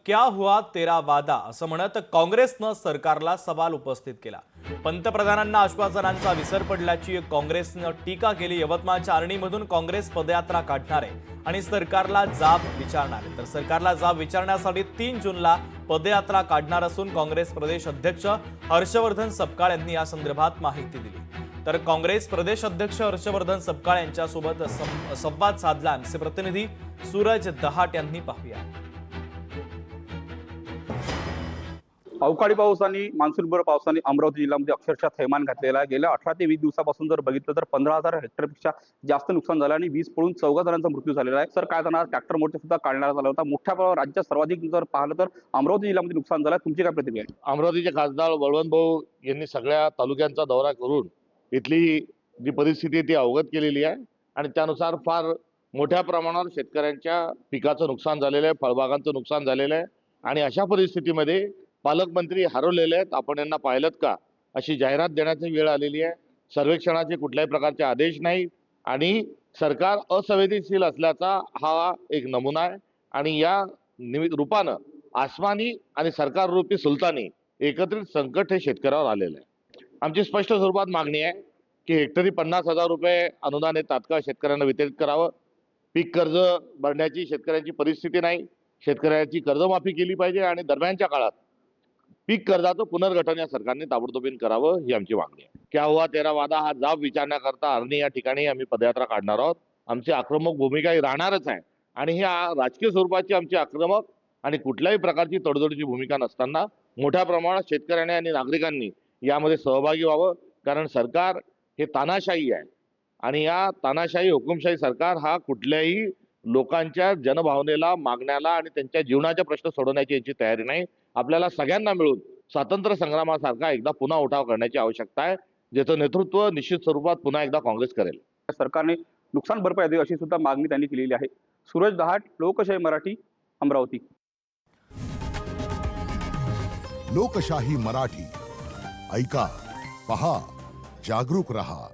क्या हुआ तेरा वादा असं म्हणत काँग्रेसनं सरकारला सवाल उपस्थित केला। पंतप्रधानांना आश्वासनांचा विसर पडल्याची काँग्रेसनं टीका केली। यवतमाळच्या आर्णीमधून काँग्रेस पदयात्रा काढणार आहे आणि सरकारला जाब विचारणार आहे। तर सरकारला जाब विचारण्यासाठी 3 जूनला पदयात्रा काढणार असून काँग्रेस प्रदेश अध्यक्ष हर्षवर्धन सपकाळ यांनी या संदर्भात माहिती दिली। तर काँग्रेस प्रदेश अध्यक्ष हर्षवर्धन सपकाळ यांच्यासोबत संवाद साधला आमचे प्रतिनिधी सूरज दहाट यांनी। पाहूया। अवकाळी पाऊस आणि मान्सूनपूर्व पावसाने अमरावती जिल्ह्यामध्ये अक्षरशः थैमान घातलेला आहे। गेल्या 18 ते 20 दिवसापासून जर बघितलं तर 15,000 हेक्टरपेक्षा जास्त नुकसान झालं आणि वीज पडून 14 जणांचा मृत्यू झालेला आहे। सर काय जाणार ट्रॅक्टर मोर्चा सुद्धा काढण्यात आला होता। मोठ्या प्रमाणावर राज्यात सर्वाधिक जर पाहिलं तर अमरावती जिल्ह्यामध्ये नुकसान झालं। तुमची काय प्रतिक्रिया आहे? अमरावतीचे खासदार बळवंत भाऊ यांनी सगळ्या तालुक्यांचा दौरा करून इथली जी परिस्थिती आहे ती अवगत केलेली आहे आणि त्यानुसार फार मोठ्या प्रमाणावर शेतकऱ्यांच्या पिकाचं नुकसान झालेलं आहे, फळबागांचं नुकसान झालेलं आहे आणि अशा परिस्थितीमध्ये पालकमंत्री हरवलेले आहेत, आपण यांना पाहिलं का अशी जाहिरात देण्याची वेळ आलेली आहे। सर्वेक्षणाचे कुठल्याही प्रकारचे आदेश नाही आणि सरकार असंवेदनशील असल्याचा हा एक नमुना आहे आणि या रूपानं आसमानी आणि सरकार रूपी सुलतानी एकत्रित संकट हे शेतकऱ्यावर आलेलं आहे। आमची स्पष्ट स्वरूपात मागणी आहे की हेक्टरी 50,000 रुपये अनुदान हे तात्काळ शेतकऱ्यांना वितरित करावं। पीक कर्ज भरण्याची शेतकऱ्यांची परिस्थिती नाही, शेतकऱ्यांची कर्जमाफी केली पाहिजे आणि दरम्यानच्या काळात पीक कर्जाचं पुनर्गठन या सरकारने ताबडतोबीने करावं ही आमची मागणी आहे। क्या हुआ तेरा वादा हा जाब विचारण्याकरता आर्णी या ठिकाणी आम्ही पदयात्रा काढणार आहोत। आमची आक्रमक भूमिका ही राहणारच आहे आणि ही राजकीय स्वरूपाची आमची आक्रमक आणि कुठल्याही प्रकारची तडजोडीची भूमिका नसताना मोठ्या प्रमाणात शेतकऱ्यांनी आणि नागरिकांनी यामध्ये सहभागी व्हावं, कारण सरकार हे तानाशाही आहे आणि या तानाशाही हुकुमशाही सरकार हा कुठल्याही लोकांच्या जनभावनेला, मागण्याला आणि त्यांच्या जीवनाचे प्रश्न सोडवण्याची यांची तयारी नाही। आपल्याला सगळ्यांना मिळून स्वातंत्र्य संग्रामासारखा एकदा पुन्हा उठाव करण्याची आवश्यकता आहे, ज्याचं नेतृत्व निश्चित स्वरूपात पुन्हा एकदा काँग्रेस करेल। सरकारने नुकसान भरपाई द्यावी अशी सुद्धा मागणी त्यांनी केलेली आहे। सूरज दहाट, लोकशाही मराठी, अमरावती। लोकशाही मराठी ऐका, पहा, जागरूक रहा।